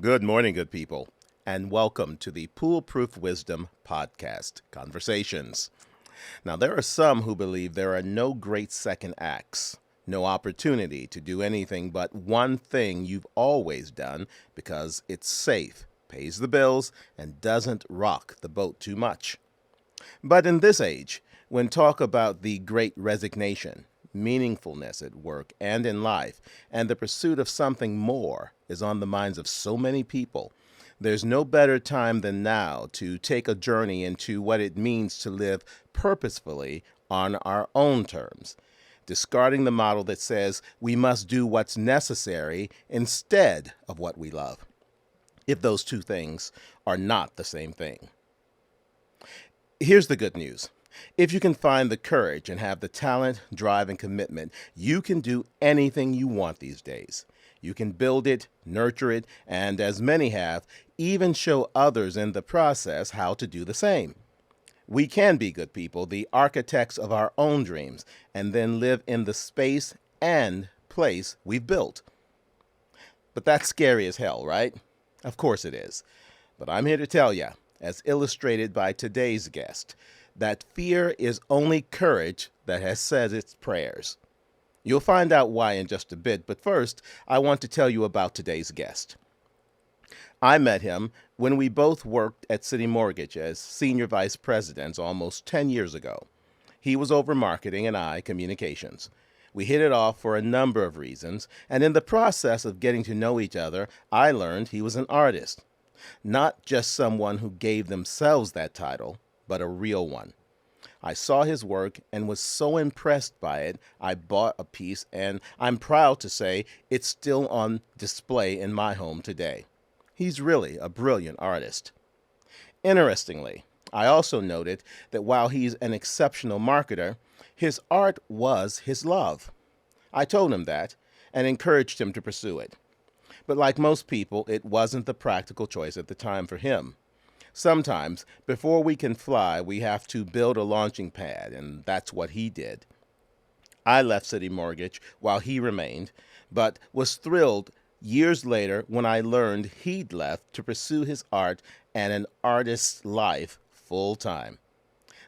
Good morning, good people, and welcome to the PooleProof Wisdom Podcast Conversations. Now, there are some who believe there are no great second acts, no opportunity to do anything but one thing you've always done because it's safe, pays the bills, and doesn't rock the boat too much. But in this age, when talk about the great resignation, meaningfulness at work and in life, and the pursuit of something more is on the minds of so many people, there's no better time than now to take a journey into what it means to live purposefully on our own terms, discarding the model that says we must do what's necessary instead of what we love, if those two things are not the same thing. Here's the good news. If you can find the courage and have the talent, drive, and commitment, you can do anything you want these days. You can build it, nurture it, and as many have, even show others in the process how to do the same. We can be good people, the architects of our own dreams, and then live in the space and place we've built. But that's scary as hell, right? Of course it is. But I'm here to tell you, as illustrated by today's guest, that fear is only courage that has said its prayers. You'll find out why in just a bit, but first, I want to tell you about today's guest. I met him when we both worked at City Mortgage as senior vice presidents almost 10 years ago. He was over marketing and I communications. We hit it off for a number of reasons, and in the process of getting to know each other, I learned he was an artist. Not just someone who gave themselves that title, but a real one. I saw his work and was so impressed by it, I bought a piece, and I'm proud to say it's still on display in my home today. He's really a brilliant artist. Interestingly, I also noted that while he's an exceptional marketer, his art was his love. I told him that and encouraged him to pursue it. But like most people, it wasn't the practical choice at the time for him. Sometimes, before we can fly, we have to build a launching pad, and that's what he did. I left City Mortgage while he remained, but was thrilled years later when I learned he'd left to pursue his art and an artist's life full time.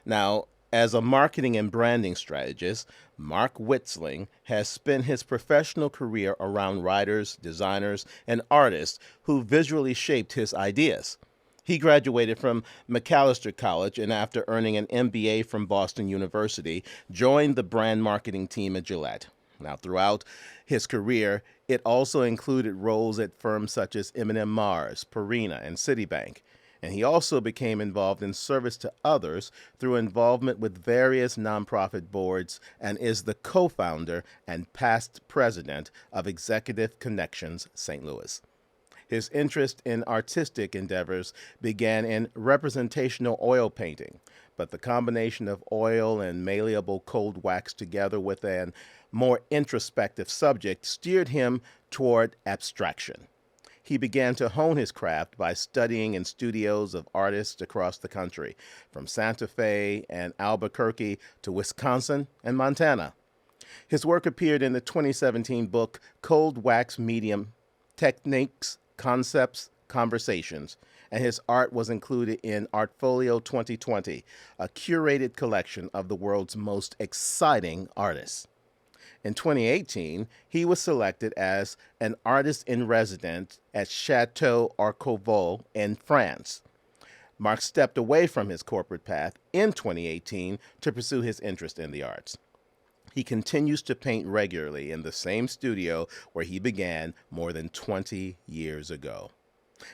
Now, as a marketing and branding strategist, Mark Witzling has spent his professional career around writers, designers, and artists who visually shaped his ideas. He graduated from Macalester College and after earning an MBA from Boston University, joined the brand marketing team at Gillette. Now, throughout his career, it also included roles at firms such as M&M Mars, Purina, and Citibank. And he also became involved in service to others through involvement with various nonprofit boards and is the co-founder and past president of Executive Connections St. Louis. His interest in artistic endeavors began in representational oil painting, but the combination of oil and malleable cold wax together with a more introspective subject steered him toward abstraction. He began to hone his craft by studying in studios of artists across the country, from Santa Fe and Albuquerque to Wisconsin and Montana. His work appeared in the 2017 book Cold Wax Medium Techniques, Concepts, Conversations, and his art was included in Artfolio 2020, a curated collection of the world's most exciting artists. In 2018, he was selected as an artist in residence at Chateau Arcovol in France. Mark stepped away from his corporate path in 2018 to pursue his interest in the arts. He continues to paint regularly in the same studio where he began more than 20 years ago.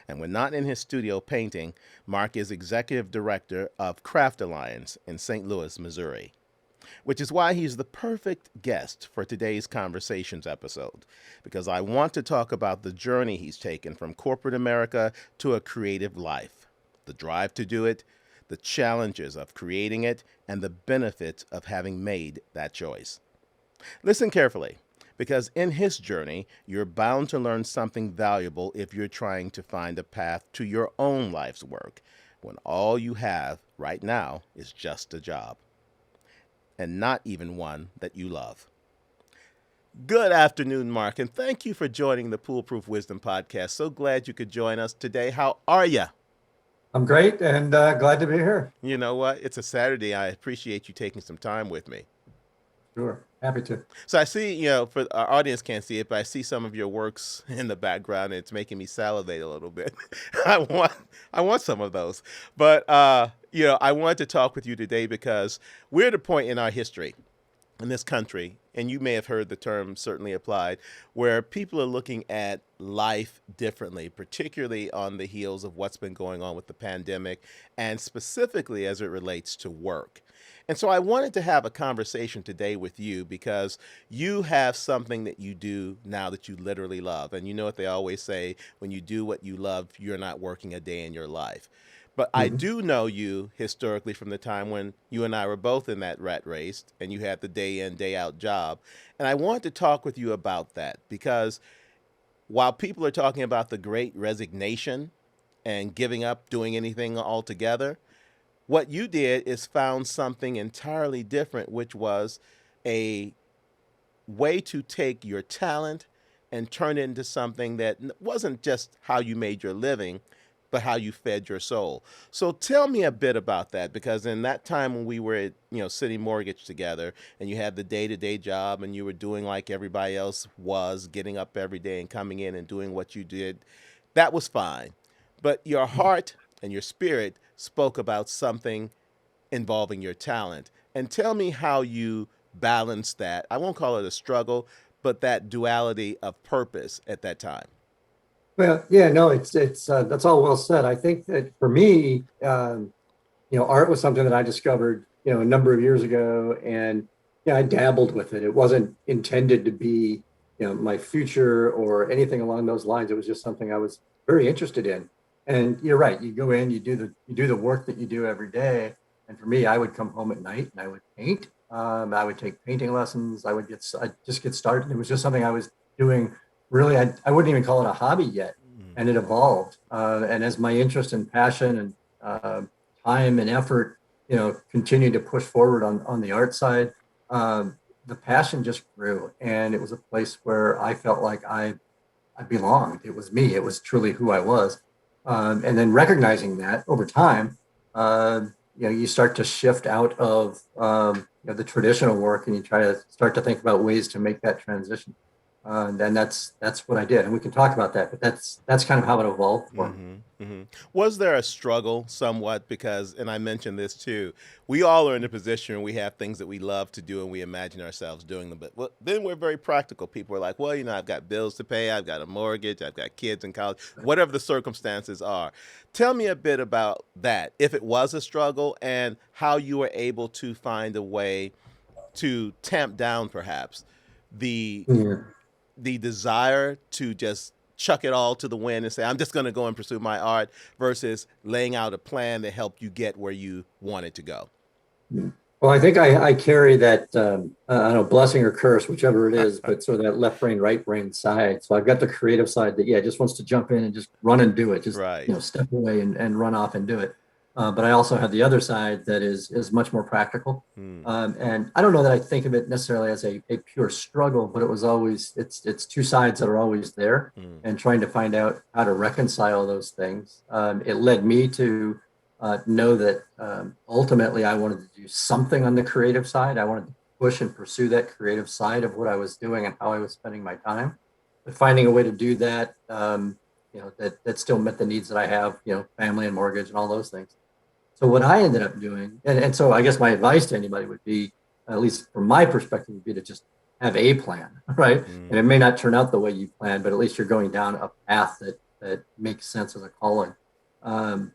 And when not in his studio painting, Mark is executive director of Craft Alliance in St. Louis, Missouri. Which is why he's the perfect guest for today's Conversations episode, because I want to talk about the journey he's taken from corporate America to a creative life, the drive to do it, the challenges of creating it, and the benefits of having made that choice. Listen carefully, because in his journey, you're bound to learn something valuable if you're trying to find a path to your own life's work, when all you have right now is just a job, and not even one that you love. Good afternoon, Mark, and thank you for joining the PooleProof Wisdom Podcast. So glad you could join us today. How are you? I'm great and glad to be here. You know what? It's a Saturday. I appreciate you taking some time with me. Sure. Happy to. So I see, for our audience can't see it, but I see some of your works in the background, and it's making me salivate a little bit. I want, I want some of those. But I wanted to talk with you today because we're at a point in our history in this country, and you may have heard the term certainly applied, where people are looking at life differently, particularly on the heels of what's been going on with the pandemic, and specifically as it relates to work. And so I wanted to have a conversation today with you because you have something that you do now that you literally love. And you know what they always say, when you do what you love, you're not working a day in your life. But I Mhm. do know you historically from the time when you and I were both in that rat race and you had the day in, day out job. And I want to talk with you about that because while people are talking about the great resignation and giving up doing anything altogether, what you did is found something entirely different, which was a way to take your talent and turn it into something that wasn't just how you made your living, but how you fed your soul. So tell me a bit about that, because in that time when we were at City Mortgage together, and you had the day to day job, and you were doing like everybody else was, getting up every day and coming in and doing what you did, that was fine. But your heart and your spirit spoke about something involving your talent. And tell me how you balance that. I won't call it a struggle, but that duality of purpose at that time. Well, yeah, no, it's that's all well said. I think that for me, art was something that I discovered, a number of years ago, and yeah, I dabbled with it. It wasn't intended to be, my future or anything along those lines. It was just something I was very interested in. And you're right. You go in, you do the work that you do every day. And for me, I would come home at night and I would paint. I would take painting lessons. I just get started. It was just something I was doing. Really, I wouldn't even call it a hobby yet, Mm. and it evolved. And as my interest and passion and time and effort, continued to push forward on the art side, the passion just grew, and it was a place where I felt like I belonged. It was me. It was truly who I was. And then recognizing that over time, you start to shift out of the traditional work, and you try to start to think about ways to make that transition. And then that's what I did, and we can talk about that. But that's kind of how it evolved for me. Mm-hmm, mm-hmm. Was there a struggle somewhat? Because, and I mentioned this too, we all are in a position where we have things that we love to do and we imagine ourselves doing them. But well, then we're very practical. People are like, well, I've got bills to pay, I've got a mortgage, I've got kids in college, whatever the circumstances are. Tell me a bit about that, if it was a struggle, and how you were able to find a way to tamp down perhaps the Yeah. the desire to just chuck it all to the wind and say, I'm just going to go and pursue my art versus laying out a plan that helped you get where you wanted to go. Yeah. Well, I think I carry that, I don't know, blessing or curse, whichever it is, but sort of that left brain, right brain side. So I've got the creative side that, yeah, just wants to jump in and just run and do it, just, Right. step away and run off and do it. But I also have the other side that is much more practical. Hmm. And I don't know that I think of it necessarily as a pure struggle, but it's two sides that are always there, Hmm. and trying to find out how to reconcile those things. It led me to know that ultimately I wanted to do something on the creative side. I wanted to push and pursue that creative side of what I was doing and how I was spending my time. But finding a way to do that, that still met the needs that I have, family and mortgage and all those things. So what I ended up doing, and so I guess my advice to anybody would be, at least from my perspective, would be to just have a plan, right? Hmm. And it may not turn out the way you plan, but at least you're going down a path that makes sense as a calling. Um,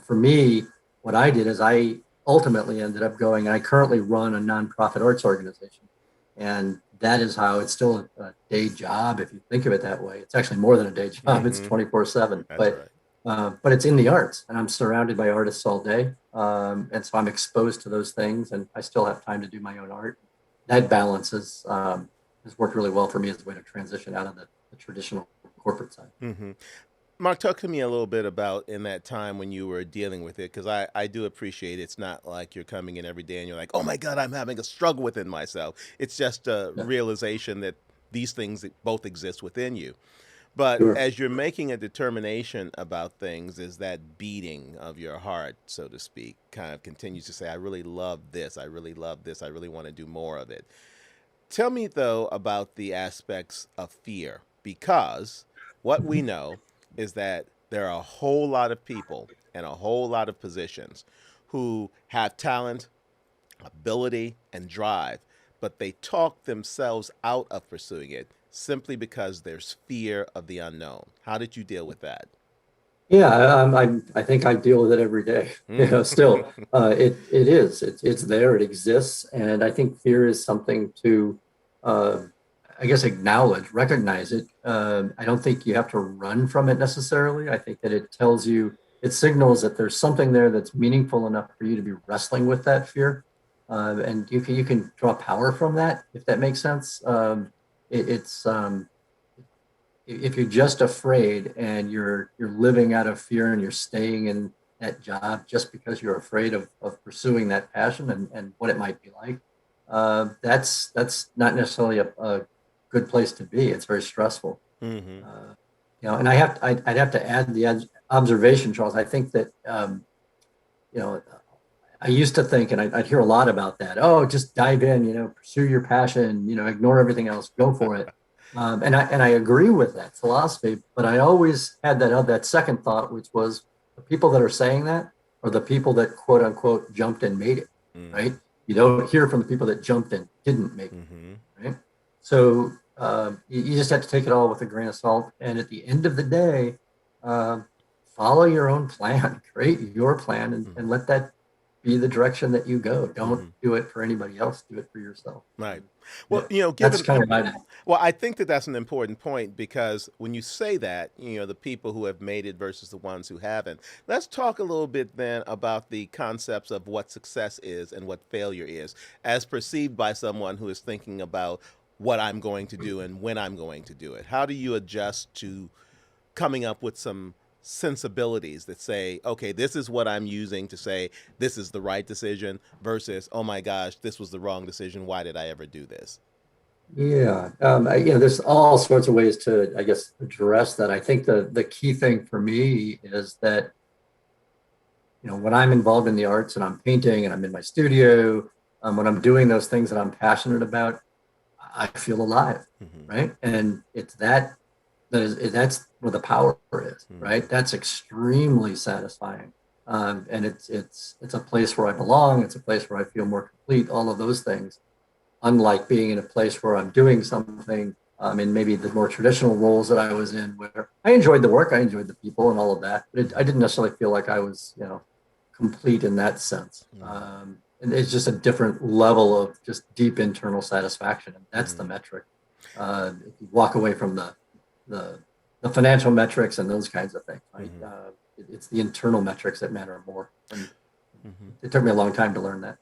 for me, what I did is I ultimately ended up going, and I currently run a nonprofit arts organization. And that is how it's still a day job, if you think of it that way. It's actually more than a day job, it's Hmm. 24/7. That's But right. it's in the arts, and I'm surrounded by artists all day. And so I'm exposed to those things, and I still have time to do my own art. That balance has worked really well for me as a way to transition out of the traditional corporate side. Hmm. Mark, talk to me a little bit about in that time when you were dealing with it, because I do appreciate it's not like you're coming in every day and you're like, oh my God, I'm having a struggle within myself. It's just a Yeah, realization that these things both exist within you. But sure. as you're making a determination about things, is that beating of your heart, so to speak, kind of continues to say, I really love this, I really love this, I really want to do more of it. Tell me, though, about the aspects of fear, because what we Mhm. know is that there are a whole lot of people and a whole lot of positions who have talent, ability, and drive, but they talk themselves out of pursuing it simply because there's fear of the unknown. How did you deal with that? Yeah, I think I deal with it every day. You know, still, it is. It's there. It exists, and I think fear is something to, uh, I guess, acknowledge, recognize it. I don't think you have to run from it necessarily. I think that it tells you, it signals that there's something there that's meaningful enough for you to be wrestling with that fear, and you can draw power from that, if that makes sense. It's if you're just afraid and you're living out of fear and you're staying in that job just because you're afraid of pursuing that passion and what it might be like, that's not necessarily a good place to be. It's very stressful. Mm-hmm. uh, and I'd have to add the observation, Charles. I think that you know I used to think, and I'd hear a lot about that. Oh, just dive in, pursue your passion, ignore everything else, go for it. And I agree with that philosophy, but I always had that second thought, which was the people that are saying that are the people that quote unquote jumped and made it, right? You don't hear from the people that jumped and didn't make Mm-hmm. it, right? So you just have to take it all with a grain of salt. And at the end of the day, uh, follow your own plan, create your plan, and let that be the direction that you go. Don't Mm-hmm. do it for anybody else. Do it for yourself. Right. And Well, yeah, that's kind of my. well, I think that that's an important point because when you say that, the people who have made it versus the ones who haven't, let's talk a little bit then about the concepts of what success is and what failure is, as perceived by someone who is thinking about what I'm going to do and when I'm going to do it. How do you adjust to coming up with some sensibilities that say, okay, this is what I'm using to say this is the right decision versus, oh my gosh, this was the wrong decision. Why did I ever do this? Yeah, there's all sorts of ways to, I guess, address that. I think the key thing for me is that when I'm involved in the arts and I'm painting and I'm in my studio, when I'm doing those things that I'm passionate about, I feel alive, Mm-hmm. right? And it's that's where the power is, Mm-hmm. right? That's extremely satisfying, and it's a place where I belong. It's a place where I feel more complete. All of those things, unlike being in a place where I'm doing something in maybe the more traditional roles that I was in, where I enjoyed the work, I enjoyed the people, and all of that, but I didn't necessarily feel like I was, complete in that sense. Mm-hmm. And it's just a different level of just deep internal satisfaction, and that's Mm-hmm. the metric. If you walk away from the the financial metrics and those kinds of things, right? Mm-hmm. It's the internal metrics that matter more, and Mm-hmm. it took me a long time to learn that.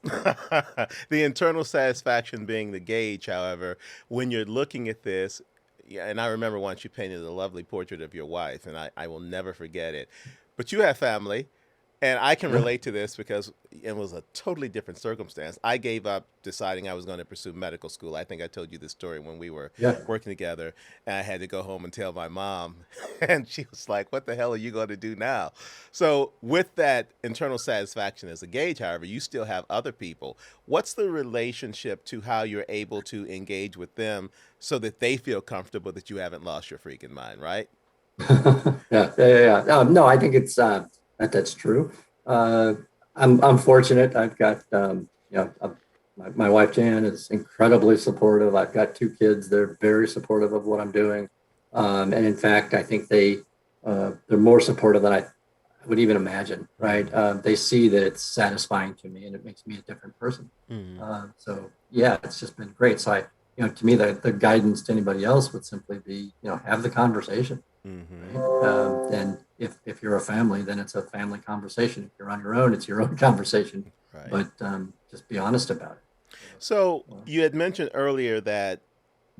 The internal satisfaction being the gauge, however, when you're looking at this, yeah, and I remember once you painted a lovely portrait of your wife, and I will never forget it. But you have family, and I can Yeah, relate to this because it was a totally different circumstance. I gave up deciding I was going to pursue medical school. I think I told you this story when we were yeah. working together, and I had to go home and tell my mom, and she was like, "What the hell are you going to do now?" So, with that internal satisfaction as a gauge, however, you still have other people. What's the relationship to how you're able to engage with them so that they feel comfortable that you haven't lost your freaking mind, right? Yeah. No, I think it's that's true. Uh, I'm fortunate. I've got my wife Jan is incredibly supportive. I've got two kids. They're very supportive of what I'm doing, and in fact, I think they're more supportive than I would even imagine. Right? Mm-hmm. They see that it's satisfying to me, and it makes me a different person. Mm-hmm. So yeah, it's just been great. So to me, the guidance to anybody else would simply be, have the conversation, Mm-hmm. right? And if you're a family, then it's a family conversation. If you're on your own, it's your own conversation. Right. But just be honest about it. So So, you had mentioned earlier that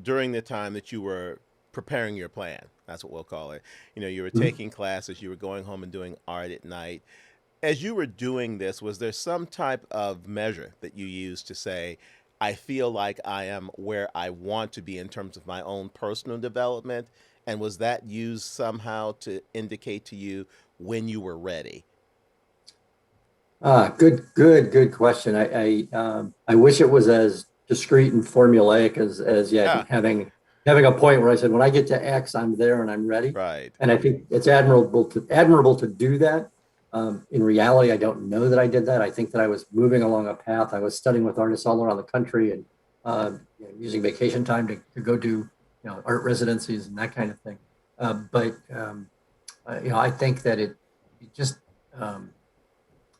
during the time that you were preparing your plan. That's what we'll call it. You were taking classes, you were going home and doing art at night. As you were doing this, was there some type of measure that you used to say, I feel like I am where I want to be in terms of my own personal development? And was that used somehow to indicate to you when you were ready? Good question. I wish it was as discrete and formulaic as yet Ah, having a point where I said, when I get to X, I'm there and I'm ready. right. And I think it's admirable to do that. In reality, I don't know that I did that. I think that I was moving along a path. I was studying with artists all around the country and using vacation time to go do art residencies and that kind of thing. But I think that it just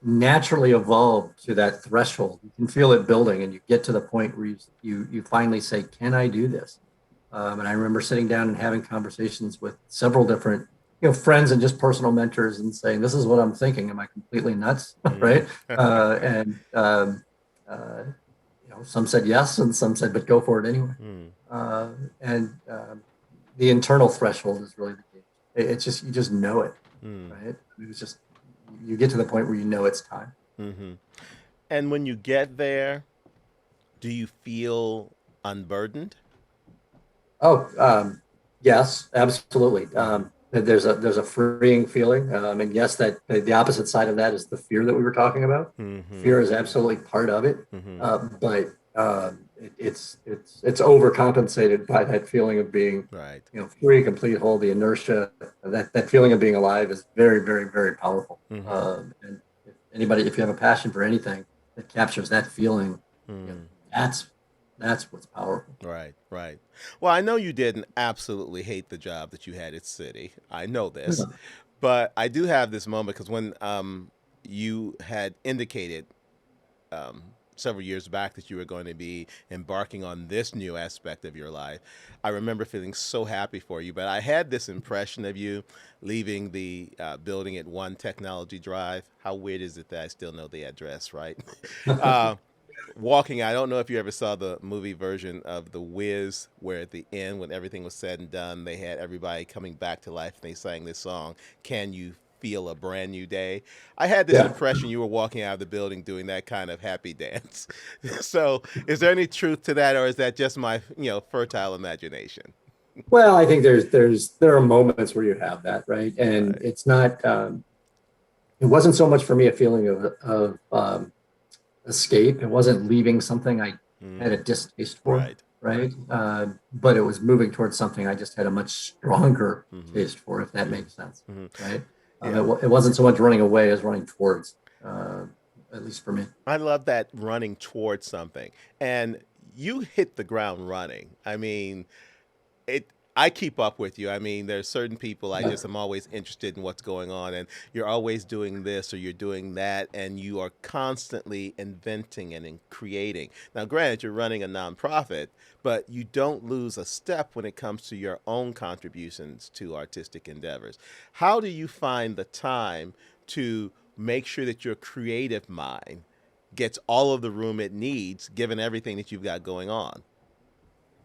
naturally evolve to that threshold. You can feel it building, and you get to the point where you finally say, "Can I do this?" And I remember sitting down and having conversations with several different, friends and just personal mentors, and saying, "This is what I'm thinking. Am I completely nuts?" Mm. Right? And uh, some said yes, and some said, "But go for it anyway." Mm. And the internal threshold is really the key. It's just you just know it, Mm. right? It's just you get to the point where you know it's time. Hmm. And when you get there, do you feel unburdened? Oh, yes, absolutely. Hmm. There's a freeing feeling, and yes, that the opposite side of that is the fear that we were talking about. Hmm. Fear is absolutely part of it, Hmm. but it's overcompensated by that feeling of being, Right. free, complete, whole. The inertia, that feeling of being alive is very, very, very powerful. Hmm. And if you have a passion for anything that captures that feeling, you know, Mm. that's what's powerful. Right, right. Well, I know you didn't absolutely hate the job that you had at City. I know this, but I do have this moment because when you had indicated um, several years back that you were going to be embarking on this new aspect of your life, I remember feeling so happy for you. But I had this impression of you leaving the building at One Technology Drive. How weird is it that I still know the address, right? uh, Walking, I don't know if you ever saw the movie version of The Wiz, where at the end, when everything was said and done, they had everybody coming back to life and they sang this song, Can You Feel a Brand New Day? I had this Yeah. impression you were walking out of the building doing that kind of happy dance. So, is there any truth to that, or is that just my, fertile imagination? Well, I think there are moments where you have that, right? And Right. it's not it wasn't so much for me a feeling of escape. It wasn't leaving something I had a Mm, distaste for, right. right? But it was moving towards something I just had a much stronger Mm-hmm. taste for, if that Mm-hmm. makes sense, Mm-hmm. right? Yeah. It wasn't so much running away as running towards, uh, at least for me. I love that running towards something. And you hit the ground running. I mean, it I keep up with you. I mean, there's certain people I Yeah. just am always interested in what's going on, and you're always doing this or you're doing that, and you are constantly inventing and in creating. Now, granted, you're running a nonprofit, but you don't lose a step when it comes to your own contributions to artistic endeavors. How do you find the time to make sure that your creative mind gets all of the room it needs, given everything that you've got going on?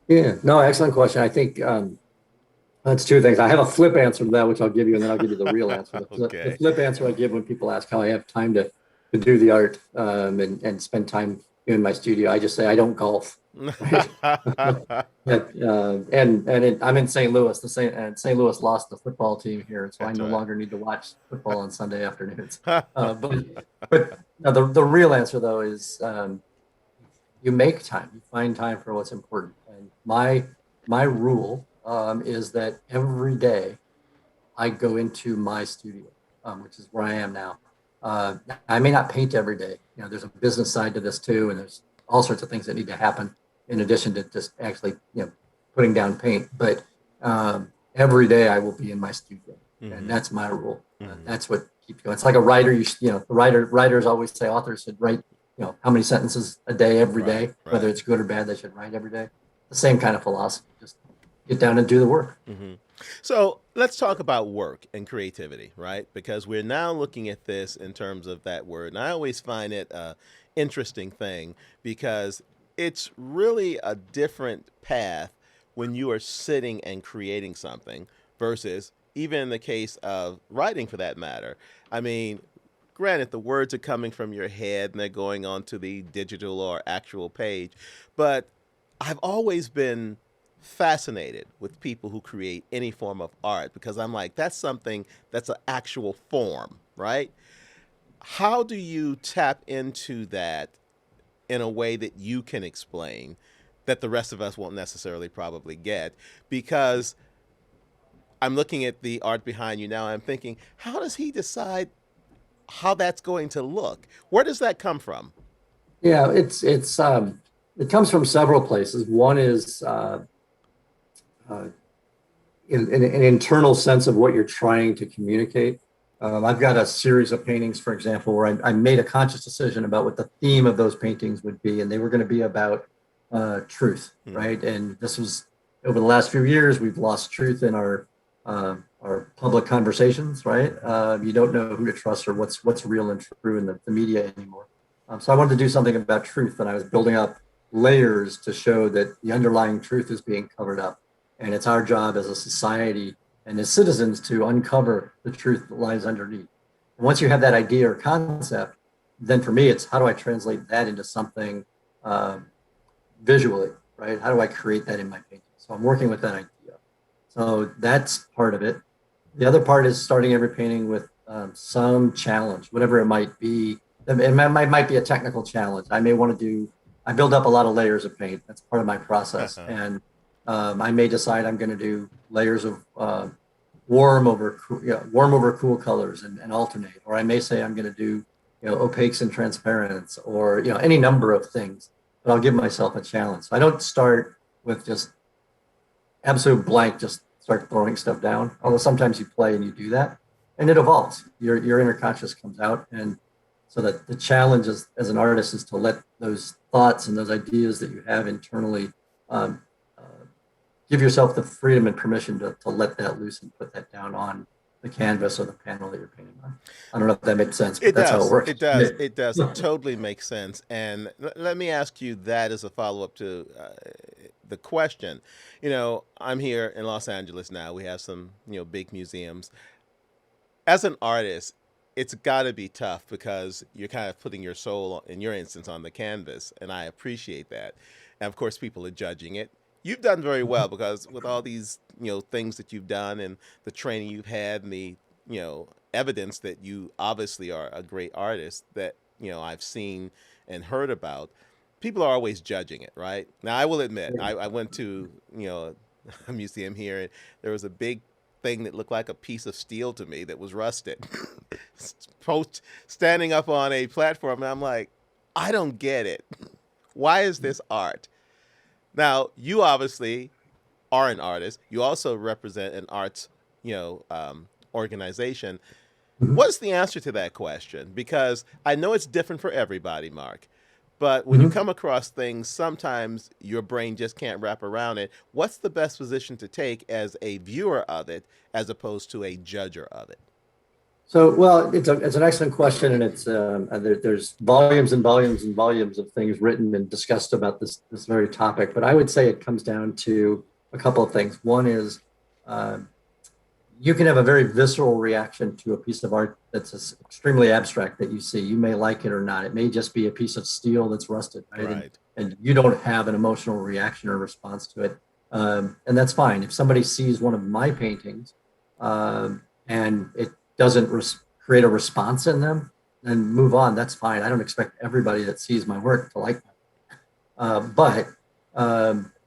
Yeah. No, excellent question. I think that's two things. I have a flip answer to that, which I'll give you, and then I'll give you the real answer. The Okay. flip answer I give when people ask how I have time to do the art and spend time in my studio, I just say I don't golf, right? I'm in St. Louis. And St. Louis lost the football team here, so I That's no right. longer need to watch football on Sunday afternoons. But no, the real answer though is you make time, you find time for what's important. And my rule is that every day I go into my studio, which is where I am now. Uh, I may not paint every day. There's a business side to this too, and there's all sorts of things that need to happen in addition to just actually, putting down paint. But every day I will be in my studio, and Hmm. that's my rule. Hmm. That's what keeps going. It's like a writer. The writers always say authors should write, how many sentences a day every Right, day, whether right. it's good or bad. They should write every day. The same kind of philosophy. Just get down and do the work. Hmm. So let's talk about work and creativity, right? Because we're now looking at this in terms of that word. And I always find it a interesting thing because it's really a different path when you are sitting and creating something versus even in the case of writing for that matter. I mean, granted, the words are coming from your head and they're going onto the digital or actual page, but I've always been fascinated with people who create any form of art because I'm like, that's something that's an actual form, right? How do you tap into that in a way that you can explain that the rest of us won't necessarily probably get? Because I'm looking at the art behind you now and I'm thinking, how does he decide how that's going to look? Where does that come from? Yeah, it comes from several places. One is uh, in an internal sense of what you're trying to communicate. I've got a series of paintings, for example, where I made a conscious decision about what the theme of those paintings would be, and they were going to be about truth, Mm-hmm. right? And this was over the last few years, we've lost truth in our public conversations, right? You don't know who to trust or what's real and true in the media anymore. So I wanted to do something about truth, and I was building up layers to show that the underlying truth is being covered up. And it's our job as a society and as citizens to uncover the truth that lies underneath. And once you have that idea or concept, then for me, it's how do I translate that into something um, visually, right? How do I create that in my painting? So I'm working with that idea. So that's part of it. The other part is starting every painting with some challenge, whatever it might be. It might be a technical challenge. I may want to do, I build up a lot of layers of paint. That's part of my process. And I may decide I'm going to do layers of warm over cool colors and alternate. Or I may say I'm going to do, opaques and transparents or, any number of things, but I'll give myself a challenge. So I don't start with just absolute blank, just start throwing stuff down. Although sometimes you play and you do that, and it evolves. Your inner conscious comes out, and so that the challenge as an artist is to let those thoughts and those ideas that you have internally um, uh, give yourself the freedom and permission to let that loose and put that down on the canvas or the panel that you're painting on. I don't know if that makes sense, but It that's how it does. works. It does. It does. It totally makes sense. And let me ask you that as a follow up to the question. I'm here in Los Angeles now. We have some, big museums. As an artist, it's got to be tough because you're kind of putting your soul, in your instance, on the canvas. And I appreciate that. And of course, people are judging it. You've done very well because with all these, things that you've done and the training you've had and the, evidence that you obviously are a great artist that, I've seen and heard about, people are always judging it, right? Now, I will admit, I went to, a museum here and there was a big thing that looked like a piece of steel to me that was rusted. Post standing up on a platform, and I'm like, I don't get it. Why is this art? Now, you obviously are an artist. You also represent an arts, organization. What's the answer to that question? Because I know it's different for everybody, Mark. But when you Mhm. come across things, sometimes your brain just can't wrap around it. What's the best position to take as a viewer of it as opposed to a judger of it? So, well, it's an excellent question, and there's volumes and volumes and volumes of things written and discussed about this very topic. But I would say it comes down to a couple of things. One is uh, you can have a very visceral reaction to a piece of art that's extremely abstract that you see. You may like it or not. It may just be a piece of steel that's rusted, right? And Right. and you don't have an emotional reaction or response to it, and that's fine. If somebody sees one of my paintings and it doesn't create a response in them, then move on. That's fine. I don't expect everybody that sees my work to like that. But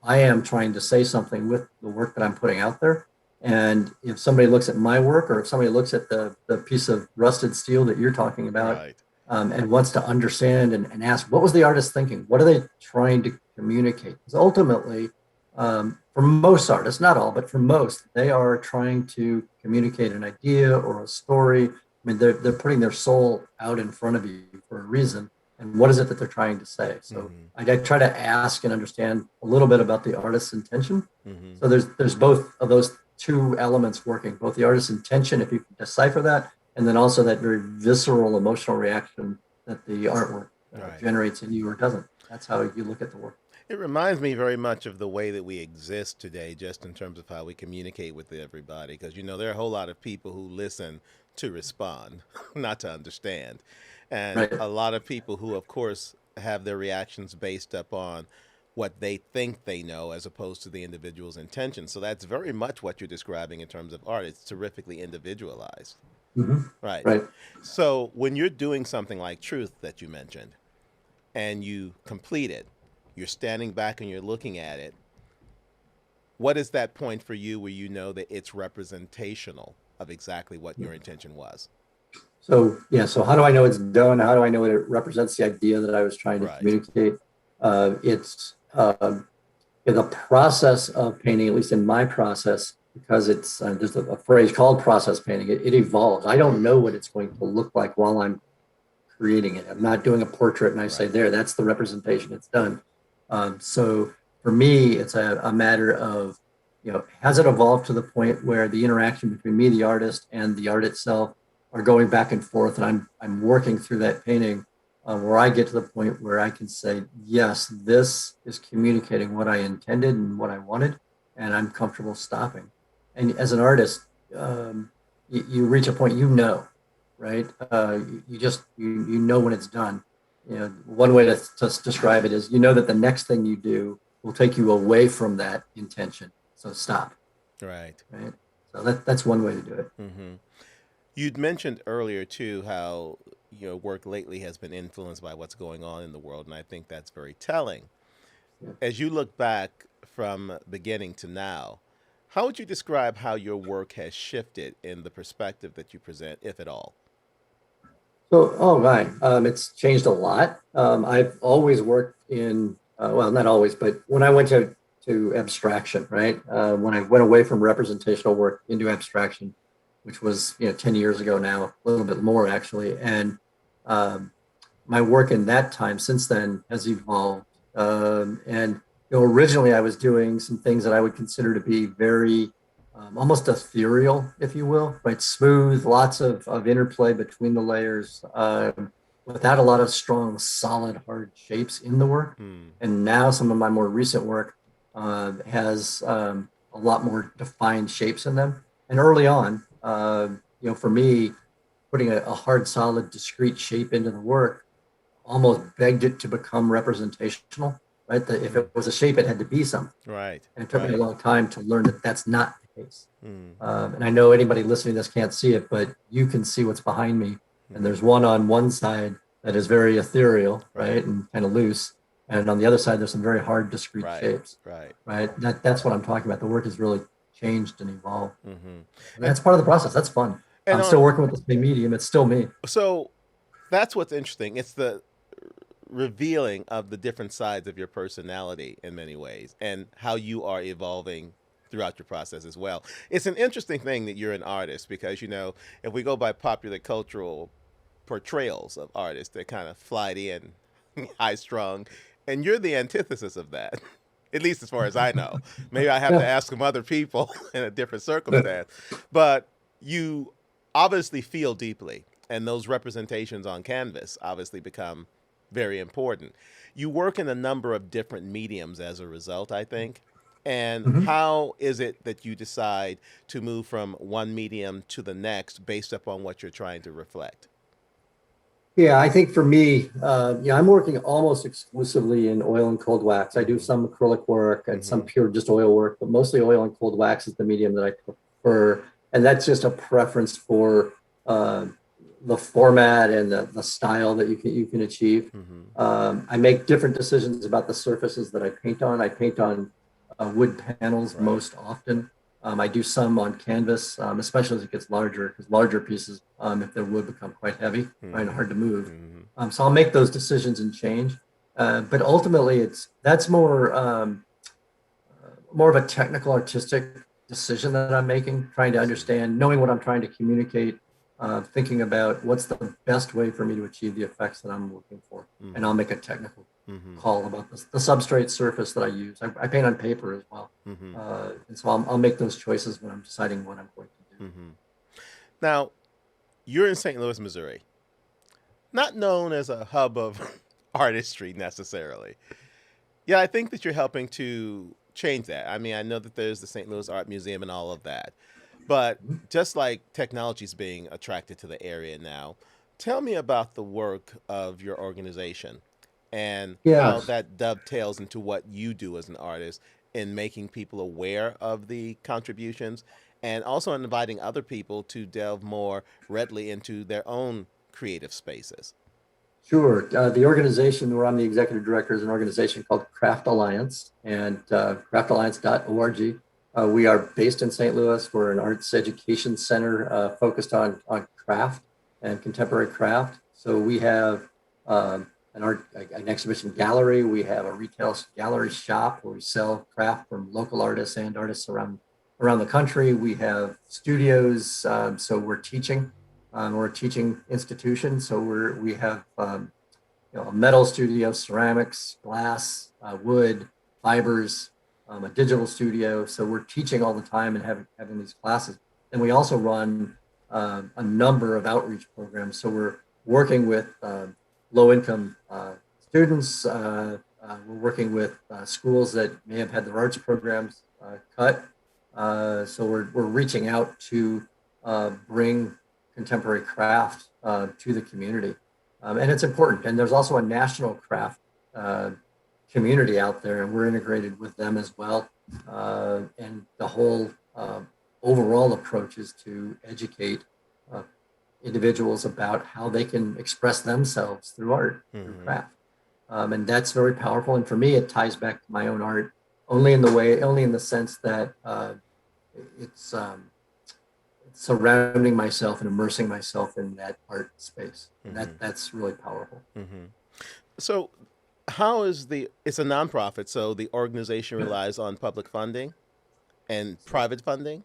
I am trying to say something with the work that I'm putting out there. And if somebody looks at my work or if somebody looks at the piece of rusted steel that you're talking about Right. and wants to understand and ask, what was the artist thinking? What are they trying to communicate? Because ultimately, for most artists, not all, but for most, they are trying to communicate an idea or a story. I mean, they're putting their soul out in front of you for a reason. And what is it that they're trying to say? So Mm-hmm. I try to ask and understand a little bit about the artist's intention. Mm-hmm. So there's both of those two elements working, both the artist's intention, if you can decipher that, and then also that very visceral emotional reaction that the artwork Right. generates in you or doesn't. That's how you look at the work. It reminds me very much of the way that we exist today, just in terms of how we communicate with everybody. Because, there are a whole lot of people who listen to respond, not to understand. And Right. a lot of people who, of course, have their reactions based upon what they think they know as opposed to the individual's intention. So that's very much what you're describing in terms of art. It's terrifically individualized. Hmm. Right. Right. So when you're doing something like Truth that you mentioned and you complete it, you're standing back and you're looking at it. What is that point for you where you know that it's representational of exactly what your intention was? So yeah, so how do I know it's done? How do I know it represents the idea that I was trying to Right. communicate? It's in the process of painting, at least in my process, because it's just a phrase called process painting. It evolves. I don't know what it's going to look like while I'm creating it. I'm not doing a portrait and I say, Right. there, that's the representation. It's done. So for me, it's a matter of, has it evolved to the point where the interaction between me, the artist, and the art itself are going back and forth, and I'm working through that painting, where I get to the point where I can say, yes, this is communicating what I intended and what I wanted, and I'm comfortable stopping. And as an artist, you reach a point, right? You know when it's done. One way to describe it is, that the next thing you do will take you away from that intention. So stop, Right. right? So that's one way to do it. Mm-hmm. You'd mentioned earlier too how your work lately has been influenced by what's going on in the world, and I think that's very telling. Yeah. As you look back from beginning to now, how would you describe how your work has shifted in the perspective that you present, if at all? So, oh, right. It's changed a lot. I've always worked in, well, not always, but when I went to abstraction, right? When I went away from representational work into abstraction, which was, 10 years ago now, a little bit more actually. And um, my work in that time since then has evolved. And originally I was doing some things that I would consider to be very almost ethereal, if you will, right? Smooth, lots of interplay between the layers, without a lot of strong, solid, hard shapes in the work. Hmm. And now some of my more recent work has a lot more defined shapes in them. And early on, for me, putting a hard, solid, discrete shape into the work almost begged it to become representational, right? That if Hmm. it was a shape, it had to be something. Right. And it took me a Right. long time to learn that that's not the case. Hmm. And I know anybody listening to this can't see it, but you can see what's behind me. And Hmm. there's one on one side that is very ethereal, Right. right? And kind of loose. And on the other side, there's some very hard, discrete Right. shapes, Right. right? That's what I'm talking about. The work has really changed and evolved. Hmm. And And that's part of the process. That's fun. and I'm still on working with the same medium. It's still me. so that's what's interesting. It's the revealing of the different sides of your personality in many ways and how you are evolving throughout your process as well. It's an interesting thing that you're an artist because, if we go by popular cultural portrayals of artists, they're kind of flight in, high strung, and you're the antithesis of that. At least as far as I know. Maybe I have to Yeah. ask some other people in a different circumstance. But you obviously feel deeply, and those representations on canvas obviously become very important. You work in a number of different mediums as a result, I think. And Mhm. how is it that you decide to move from one medium to the next based upon what you're trying to reflect? Yeah, I think for me, I'm working almost exclusively in oil and cold wax. I do Mm-hmm. some acrylic work and some Mm-hmm. pure just oil work, but mostly oil and cold wax is the medium that I prefer. And that's just a preference for uh, the format and the style that you can achieve. Mm-hmm. I make different decisions about the surfaces that I paint on. I paint on wood panels Right. most often. I do some on canvas, especially as it gets larger, because larger pieces, if they're wood, become quite heavy, right, and Mm-hmm. hard to move. Mm-hmm. So I'll make those decisions and change. But ultimately, that's more of a technical, artistic decision that I'm making, trying to I see. understand, knowing what I'm trying to communicate, thinking about what's the best way for me to achieve the effects that I'm looking for. And I'll Mm-hmm. make a technical Mm-hmm. call about the substrate surface that I use. I paint on paper as well. Mm-hmm. And so I'll make those choices when I'm deciding what I'm going to do. Mm-hmm. Now, you're in St. Louis, Missouri, not known as a hub of artistry necessarily. Yeah, I think that you're helping to change that. I mean, I know that there's the St. Louis Art Museum and all of that, but just like technology's being attracted to the area now, tell me about the work of your organization and Yeah, how that dovetails into what you do as an artist in making people aware of the contributions and also inviting other people to delve more readily into their own creative spaces. sure. The organization where I'm the executive director is an organization called Craft Alliance and craftalliance.org. We are based in St. Louis. We're an arts education center focused on craft and contemporary craft. So we have an exhibition gallery. We have a retail gallery shop where we sell craft from local artists and artists around the country. We have studios. So we're a teaching institution, so we have a metal studio, ceramics, glass, wood, fibers, a digital studio. So we're teaching all the time and having these classes. And we also run a number of outreach programs. So we're working with low income students. We're working with schools that may have had their arts programs cut. So we're reaching out to bring contemporary craft to the community. And it's important. And there's also a national craft uh, community out there, and we're integrated with them as well. And the whole overall approach is to educate uh, individuals about how they can express themselves through art, through Hmm. craft. And that's very powerful. And for me, it ties back to my own art only in the sense that it's surrounding myself and immersing myself in that art space. And Hmm. that's really powerful. Hmm. So, how is it's a nonprofit, so the organization Yeah. relies on public funding and private funding?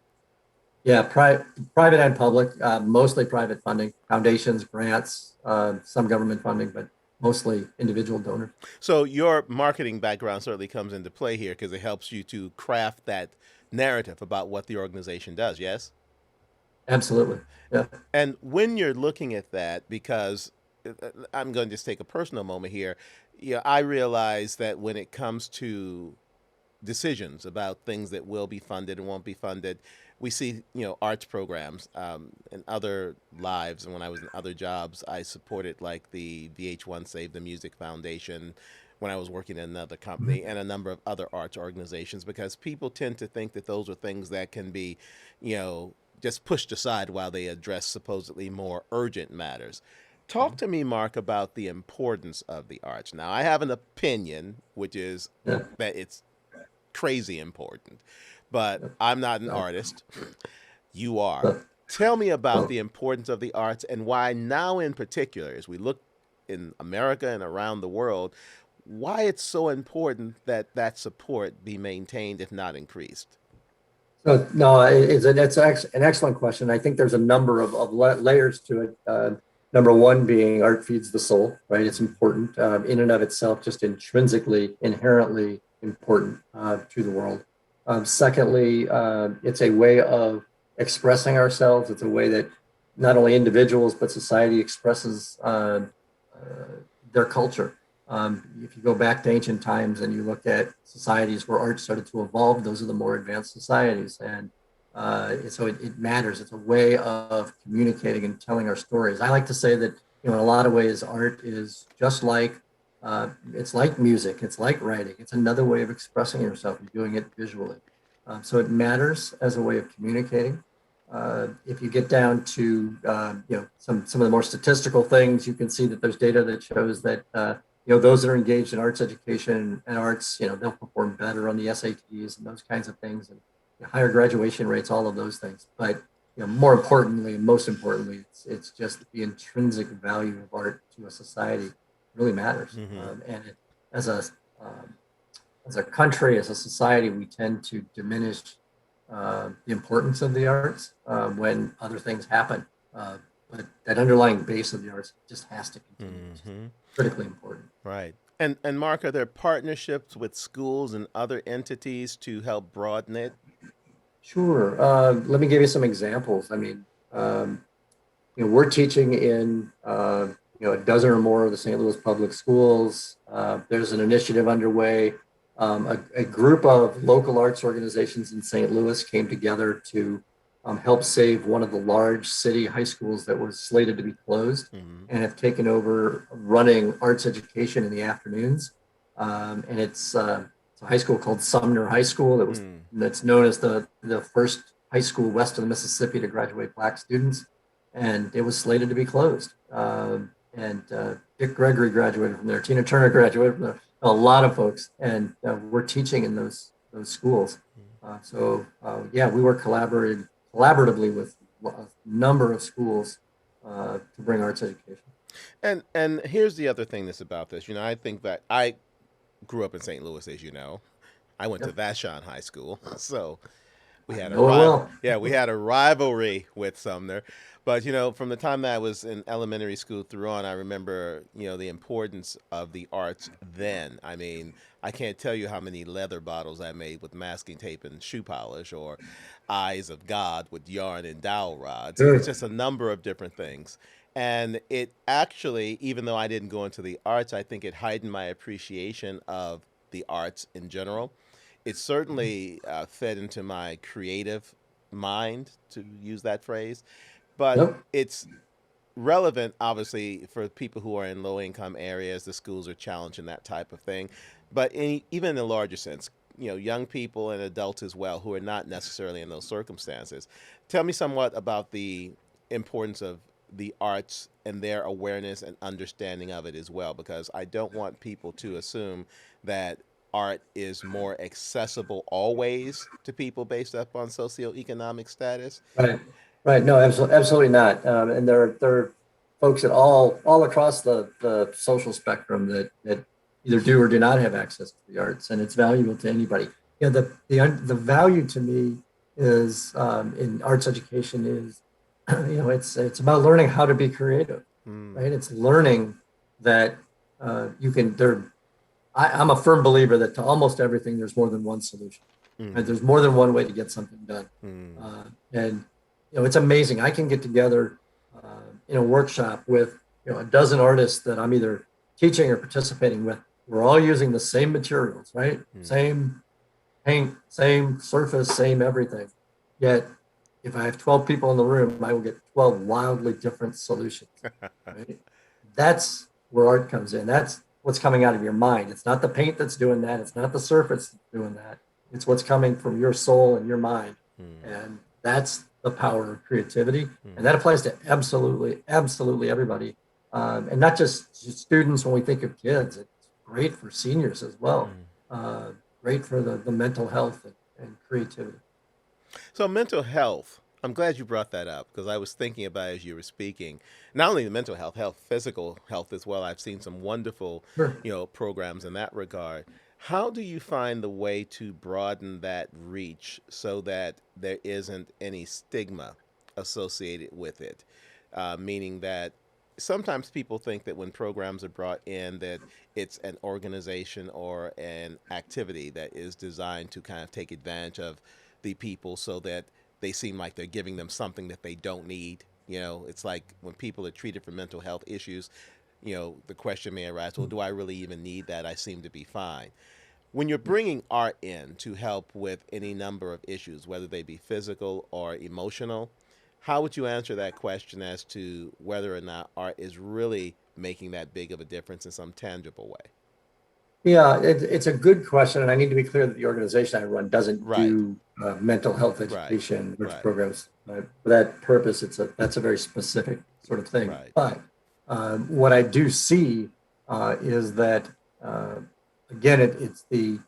Yeah, private and public, mostly private funding, foundations, grants, some government funding, but mostly individual donors. So, your marketing background certainly comes into play here because it helps you to craft that narrative about what the organization does, yes? Absolutely. Yeah. And when you're looking at that, because I'm going to just take a personal moment here, yeah, I realize that when it comes to decisions about things that will be funded and won't be funded. We see, arts programs in other lives. And when I was in other jobs, I supported like the VH1 Save the Music Foundation when I was working in another Mhm. company and a number of other arts organizations because people tend to think that those are things that can be, you know, just pushed aside while they address supposedly more urgent matters. Talk to me, Mark, about the importance of the arts. Now, I have an opinion, which is Yeah. that it's crazy important. But Yeah. I'm not an Well, artist. You are. well, Tell me about well, the importance of the arts and why now in particular, as we look in America and around the world, why it's so important that that support be maintained, if not increased. so no, an excellent question. I think there's a number of layers to it. Number one being art feeds the soul, right? It's important in and of itself, just intrinsically, inherently important to the world. Secondly, it's a way of expressing ourselves. It's a way that not only individuals but society expresses their culture. If you go back to ancient times and you look at societies where art started to evolve, those are the more advanced societies. And so it matters. It's a way of communicating and telling our stories. I like to say that, in a lot of ways, art is just like, it's like music, it's like writing. It's another way of expressing yourself and doing it visually. So it matters as a way of communicating. If you get down to some of the more statistical things, you can see that there's data that shows that those that are engaged in arts education and arts, they'll perform better on the SATs and those kinds of things, and higher graduation rates, all of those things. But more importantly, and most importantly, it's just the intrinsic value of art to a society really matters. Mm-hmm. And as a um, as a country, as a society, we tend to diminish the importance of the arts when other things happen. But that underlying base of the arts just has to continue. It's just Mm-hmm. critically important. Right. And Mark, are there partnerships with schools and other entities to help broaden it? Sure. Let me give you some examples. I mean, we're teaching in a dozen or more of the St. Louis public schools. There's an initiative underway a group of local arts organizations in St. Louis came together to help save one of the large city high schools that was slated to be closed, Hmm. and have taken over running arts education in the afternoons. And it's a high school called Sumner High School Mm. that's known as the first high school west of the Mississippi to graduate Black students, and it was slated to be closed. And Dick Gregory graduated from there. Tina Turner graduated from there. A lot of folks, and we're teaching in those schools. Yeah, we work collaboratively with a number of schools to bring arts education. And here's the other thing that's about this. I think that I grew up in St. Louis, as you know. I went to Yep, Vashon High School, so we I had a know it rival. well. Yeah, we had a rivalry with Sumner. But from the time that I was in elementary school through on, I remember the importance of the arts then. I mean, I can't tell you how many leather bottles I made with masking tape and shoe polish, or eyes of God with yarn and dowel rods. It's Sure. just a number of different things. And it actually, even though I didn't go into the arts, I think it heightened my appreciation of the arts in general. It certainly fed into my creative mind, to use that phrase, but Yep. it's relevant, obviously, for people who are in low income areas. The schools are challenging that type of thing. But even in a larger sense, young people and adults as well who are not necessarily in those circumstances. Tell me somewhat about the importance of the arts and their awareness and understanding of it as well, because I don't want people to assume that art is more accessible always to people based upon socioeconomic status. Right. Right. No, absolutely not. And there are folks at all across the social spectrum that either do or do not have access to the arts, and it's valuable to anybody. Yeah, the value to me is in arts education is, it's about learning how to be creative, Mm, right? It's learning that you can. I'm a firm believer that to almost everything there's more than one solution. Right? mm, There's more than one way to get something done, mm, and it's amazing. I can get together in a workshop with a dozen artists that I'm either teaching or participating with. We're all using the same materials, right? mm. Same paint, same surface, same everything. Yet, if I have 12 people in the room, I will get 12 wildly different solutions. Right? That's where art comes in. That's what's coming out of your mind. It's not the paint that's doing that. It's not the surface that's doing that. It's what's coming from your soul and your mind. Mm, And that's the power of creativity. And that mm, applies to absolutely everybody. And not just students when we think of kids. It's great for seniors as well. mm. Uh, Great for the mental health and creativity. So mental health. I'm glad you brought that up because I was thinking about it as you were speaking. Not only the mental health, physical health as well. I've seen some wonderful, Sure. programs in that regard. How do you find the way to broaden that reach so that there isn't any stigma associated with it? Meaning that sometimes people think that when programs are brought in that it's an organization or an activity that is designed to kind of take advantage of the people so that they seem like they're giving them something that they don't need. It's like when people are treated for mental health issues, the question may arise, well, do I really even need that? I seem to be fine. When you're bringing art in to help with any number of issues, whether they be physical or emotional, how would you answer that question as to whether or not art is really making that big of a difference in some tangible way? Yeah, it's a good question, and I need to be clear that the organization I run doesn't Right, do mental health right, education, which right, programs. For that purpose, that's a very specific sort of thing. right. But what I do see is that uh, again, it's the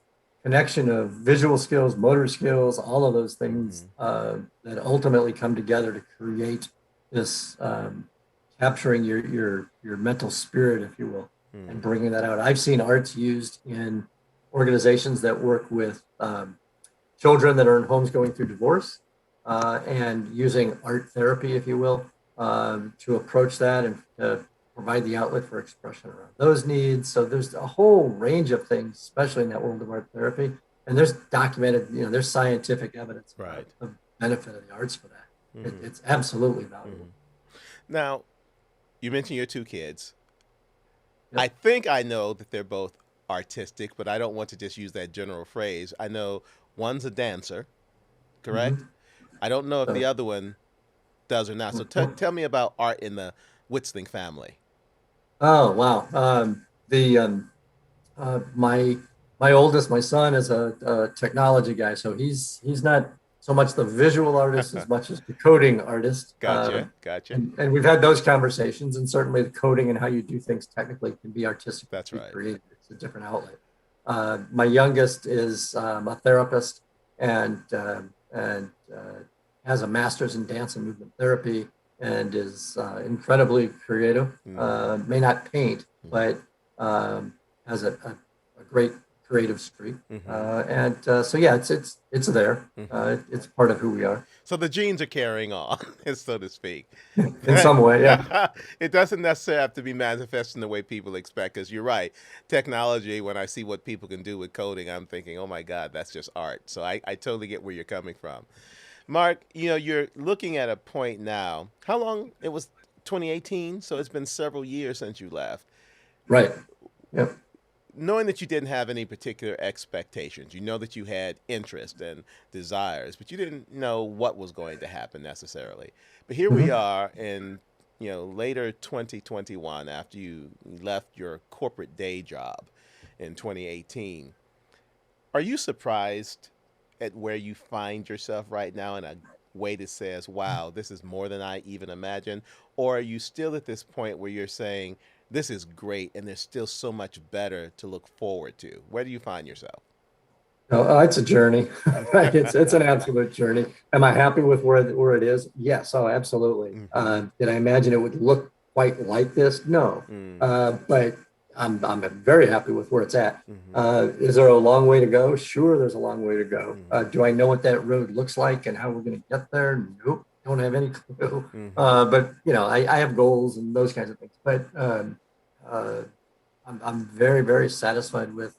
connection of visual skills, motor skills, all of those things Mm-hmm. that ultimately come together to create this capturing your mental spirit, if you will, and Mm-hmm. bringing that out. I've seen arts used in organizations that work with children that are in homes going through divorce, and using art therapy, if you will, to approach that and to provide the outlet for expression around those needs. So there's a whole range of things, especially in that world of art therapy. And there's documented, there's scientific evidence about Right. the benefit of the arts for that. Mm-hmm. It's absolutely valuable. Mm-hmm. Now, you mentioned your two kids. I Yep. think I know that they're both artistic, but I don't want to just use that general phrase. I know one's a dancer, correct? Mhm. I don't know if the So, other one does or not. So well, tell me about art in the Witzling family. oh wow. The my oldest, my son, is a technology guy, so he's not so much the visual artist as much as the coding artist. Gotcha, gotcha. And we've had those conversations, and certainly the coding and how you do things technically can be artistic, That's can be right. creative. It's a different outlet. My youngest is a therapist and has a master's in dance and movement therapy and is incredibly creative. Mm-hmm. May not paint, but um, has a great creative streak. Mm-hmm. And so yeah, it's there. Mm-hmm. It's part of who we are So the genes are carrying on, so to speak. in some way. Yeah. It doesn't necessarily have to be manifest in the way people expect. Because you're right, technology. When I see what people can do with coding, I'm thinking, oh my God, that's just art. So I totally get where you're coming from. Mark, you're looking at a point now. How long? It was 2018, so it's been several years since you left. Right. Yep. Knowing that you didn't have any particular expectations, you know that you had interest and desires, but you didn't know what was going to happen necessarily. But here we Mhm. are in, later 2021 after you left your corporate day job in 2018. Are you surprised at where you find yourself right now in a way that says, wow, this is more than I even imagined? Or are you still at this point where you're saying, this is great and there's still so much better to look forward to? Where do you find yourself? No, it's a journey. Right? It's an absolute journey. Am I happy with where it is? Yes. Oh, absolutely. Mm-hmm. Did I imagine it would look quite like this? No. Mm, But I'm very happy with where it's at. mm-hmm. Is there a long way to go? Sure, there's a long way to go. Mm-hmm. Do I know what that road looks like and how we're going to get there? Nope, don't have any clue. Mm-hmm. But I have goals and those kinds of things. But uh, I'm very, very satisfied with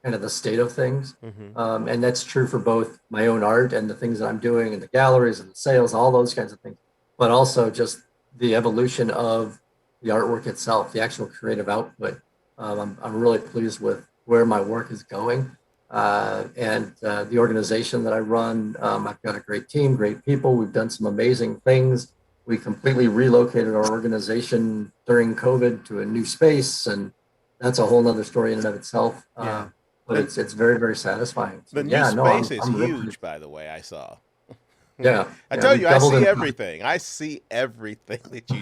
kind of the state of things. Mm-hmm. And that's true for both my own art and the things that I'm doing in the galleries and the sales, all those kinds of things, but also just the evolution of the artwork itself, the actual creative output. I'm really pleased with where my work is going. And the organization that I run, I've got a great team, great people. We've done some amazing things. We completely relocated our organization during COVID to a new space, and that's a whole nother story in and of itself. Yeah. But The, it's very, very satisfying. the So new yeah, no, space is I'm real pleased. huge, by the way, I saw. Yeah, I yeah, told we've you, I doubled see in size. everything. I see everything that you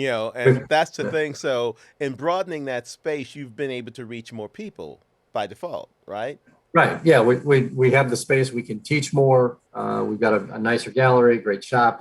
do, and that's the Yeah. thing. So, in broadening that space, you've been able to reach more people by default, right? Right. Yeah, we have the space. We can teach more. We've got a nicer gallery, great shop,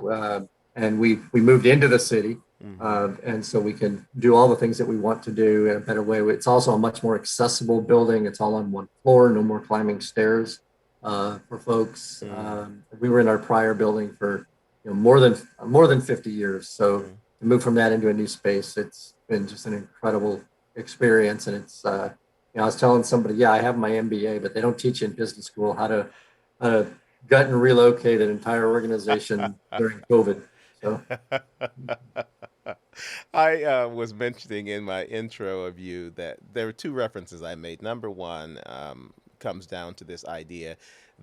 and we moved into the city, Mm-hmm. and so we can do all the things that we want to do in a better way. It's also a much more accessible building. It's all on one floor. No more climbing stairs for folks. Mm-hmm. We were in our prior building for more than 50 years. So to move from that into a new space, it's been just an incredible experience, and it's I was telling somebody, yeah, I have my MBA, but they don't teach you in business school how to gut and relocate an entire organization during COVID. So, I was mentioning in my intro of you that there were two references I made. Number one comes down to this idea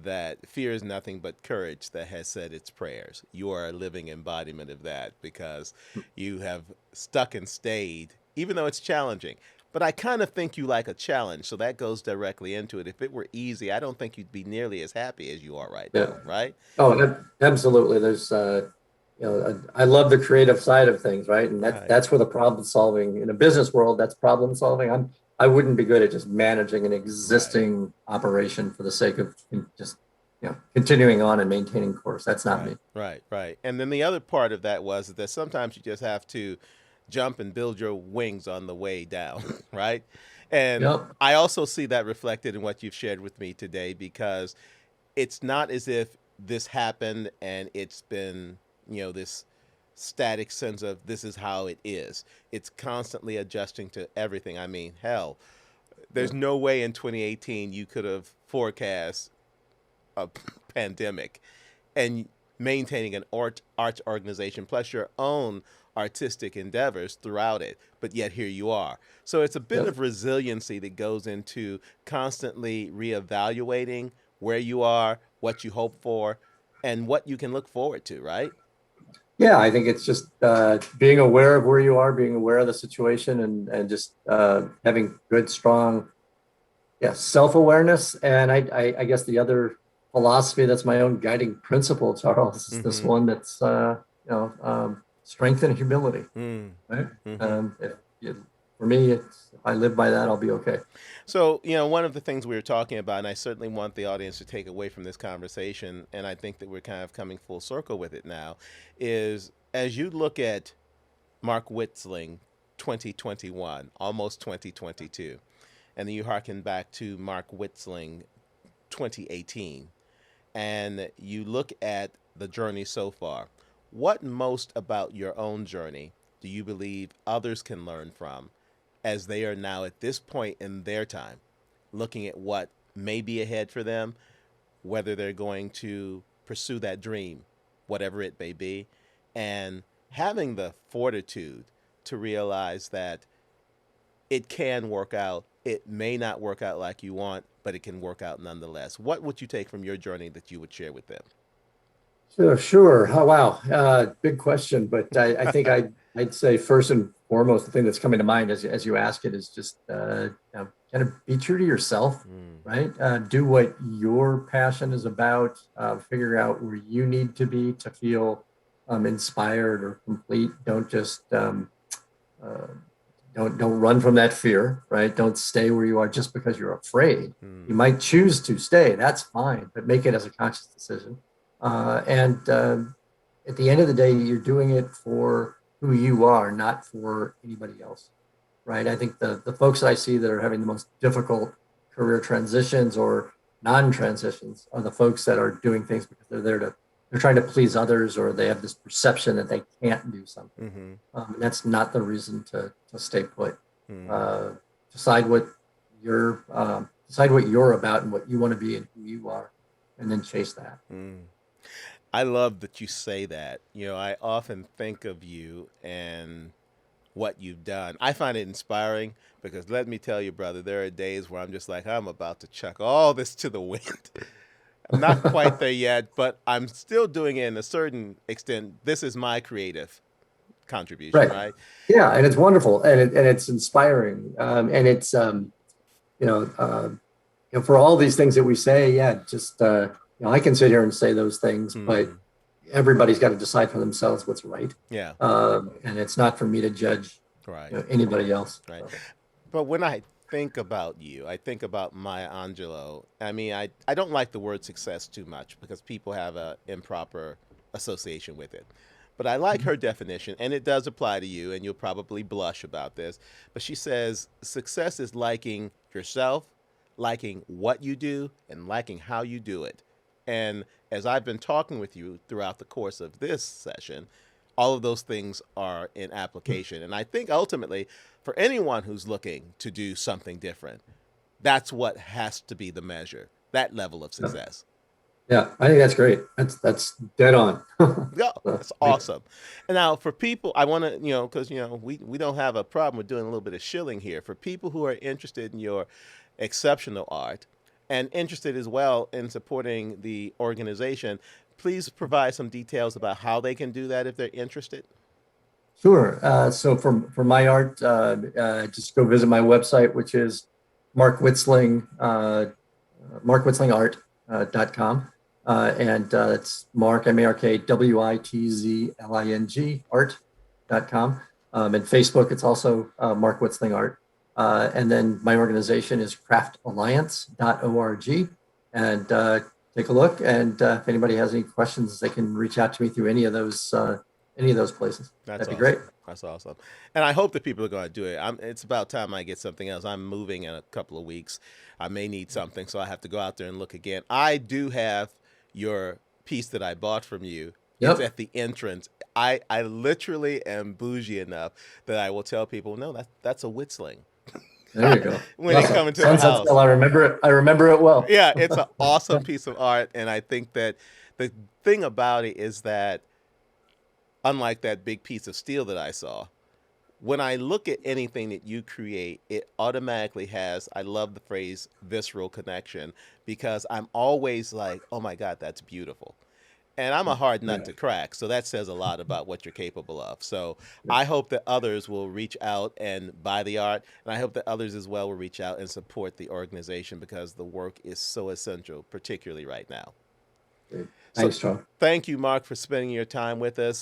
that fear is nothing but courage that has said its prayers. You are a living embodiment of that because you have stuck and stayed, even though it's challenging. But I kind of think you like a challenge, so that goes directly into it. If it were easy, I don't think you'd be nearly as happy as you are right yeah. now, right? Oh, absolutely. There's, I love the creative side of things, right? And Right. that's where the problem solving in a business world, that's problem solving. I wouldn't be good at just managing an Right. existing operation for the sake of just, continuing on and maintaining course. That's not Right, me. right, right. And then the other part of that was that sometimes you just have to jump and build your wings on the way down, right? And Yep. I also see that reflected in what you've shared with me today because it's not as if this happened and it's been, this static sense of this is how it is. It's constantly adjusting to everything. I mean, hell, there's Yep. no way in 2018 you could have forecast a pandemic and maintaining an arts organization plus your own artistic endeavors throughout it, but yet here you are. So it's a bit Yep. of resiliency that goes into constantly reevaluating where you are, what you hope for, and what you can look forward to, right? Yeah, I think it's just being aware of where you are, being aware of the situation, and just having good, strong, yeah, self-awareness. And I guess the other philosophy that's my own guiding principle, Charles, is this Mm-hmm. one that's strength and humility, Mm. right? Mm-hmm. If you, for me, if I live by that, I'll be okay. So, one of the things we were talking about, and I certainly want the audience to take away from this conversation, and I think that we're kind of coming full circle with it now, is as you look at Mark Witzling 2021, almost 2022, and then you harken back to Mark Witzling 2018, and you look at the journey so far, what most about your own journey do you believe others can learn from as they are now at this point in their time, looking at what may be ahead for them, whether they're going to pursue that dream, whatever it may be, and having the fortitude to realize that it can work out. It may not work out like you want, but it can work out nonetheless. What would you take from your journey that you would share with them? Sure, sure. Oh, wow. Big question, but I think I'd say first and foremost, the thing that's coming to mind as you ask it is just kind of be true to yourself, Mm, right? Do what your passion is about. Figure out where you need to be to feel inspired or complete. Don't just uh, don't run from that fear, right? Don't stay where you are just because you're afraid. You mm, might choose to stay, that's fine, but make it as a conscious decision. And At the end of the day, you're doing it for who you are, not for anybody else, right? I think the folks that I see that are having the most difficult career transitions or non-transitions are the folks that are doing things because they're trying to please others, or they have this perception that they can't do something. mm-hmm, And that's not the reason to stay put. mm, Uh, decide what decide what you're about and what you want to be and who you are, and then chase that. mm. I love that you say that. I often think of you and what you've done. I find it inspiring because let me tell you, brother, there are days where I'm just like, I'm about to chuck all this to the wind. I'm not quite there yet, but I'm still doing it in a certain extent. This is my creative contribution, Right. right? Yeah, and it's wonderful, and it's inspiring, and it's you know, for all these things that we say, yeah, just I can sit here and say those things, but Mm, everybody's got to decide for themselves what's right, yeah, and it's not for me to judge, right, anybody else. right. So, But when I think about you, I think about Maya Angelou. I mean, I don't like the word success too much because people have a improper association with it. But I like her definition, and it does apply to you, and you'll probably blush about this. But she says success is liking yourself, liking what you do, and liking how you do it. And as I've been talking with you throughout the course of this session, all of those things are in application. And I think ultimately, for anyone who's looking to do something different, that's what has to be the measure, that level of yeah, success. yeah, I think that's great. That's dead on. Yeah, So, that's awesome. And now for people, I want to, because, we don't have a problem with doing a little bit of shilling here. For people who are interested in your exceptional art and interested as well in supporting the organization, please provide some details about how they can do that if they're interested. sure. So for my art, just go visit my website, which is Mark Witzling, markwitzlingart.com. It's Mark, MarkWitzling art.com. And Facebook, it's also Mark Witzling Art. And then my organization is craftalliance.org. And take a look. And if anybody has any questions, they can reach out to me through any of those places. That's That'd be great. awesome. That's awesome. And I hope that people are going to do it. It's about time I get something else. I'm moving in a couple of weeks. I may need something, so I have to go out there and look again. I do have your piece that I bought from you. It's Yep. at the entrance. I literally am bougie enough that I will tell people, no, that's a Witzling There you go. when they Awesome. come into the Sunset house. Still, I remember it. I remember it well. Yeah, it's an awesome piece of art, and I think that the thing about it is that unlike that big piece of steel that I saw. When I look at anything that you create, it automatically has, I love the phrase visceral connection, because I'm always like, oh my God, that's beautiful. And I'm a hard nut Yeah. to crack. So that says a lot about what you're capable of. So Yeah. I hope that others will reach out and buy the art. And I hope that others as well will reach out and support the organization, because the work is so essential, particularly right now. Great. So Thanks, John. thank you, Mark, for spending your time with us.